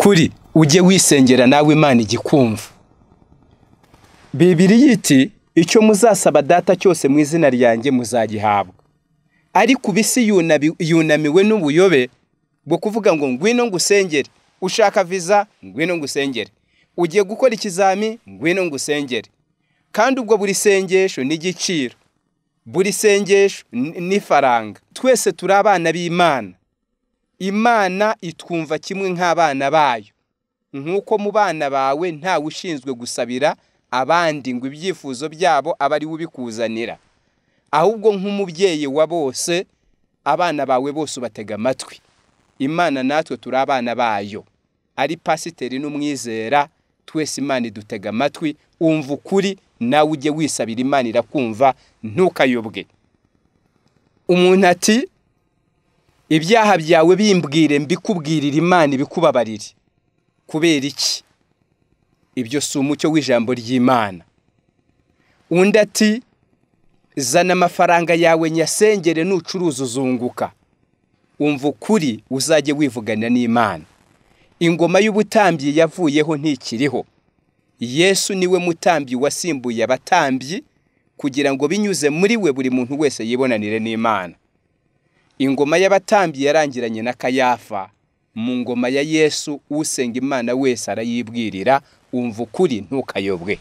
ukuri ujye wisengera nawe Imana igikumva. Bibiliya iti icyo muzasaba data cyose mu izina ryanjye muzagihabwa. Ariko bisi yunamiwe n'ubuyobe bwo kuvuga ngo ngwino ngusengere, ushaka visa ngwino ngusengere, ugiye gukora ikizami ngwino ngusengere. Kandi ubwo buri sengesho n'igiciro, buri sengesho n'ifaranga. Twese turi abana b'Imana. Imana itwumva kimwe nk'abana bayo. Nkuko mu bana bawe ntawe ushinzwe gusabira abandi ngo ibyifuzo byabo abari ubikuzanira, ahubwo nk'umubyeyi wa bose, abana bawe bose ubatega amatwi. Imana natwe turi abana bayo. Ari pasiteri n'umwizera, twese Imana idutega amatwi. Umva ukuri nawe ujye wisabira, Imana irakumva, ntukayobwe. Umuntu ati ibyaha byawe bimbwire mbikubwirira, Imana ibikubabarire. Kubera iki? Ibyo si umucyo w'ijambo ry'Imana. Undi ati zana amafaranga yawe nyasengere nucuruza uzunguka. Umva ukuri uzajye wivugana n'Imana. Ingoma y'ubutambyi yavuyeho ntikiriho. Yesu niwe mutambyi wasimbuye abatambyi kugira ngo binyuze muri we buri muntu wese yibonanire n'Imana. Ingoma y'abatambyi yarangiranye na Kayafa. Mu ngoma ya Yesu usenga Imana wese arayibwirira. Umva ukuri ntukayobwe.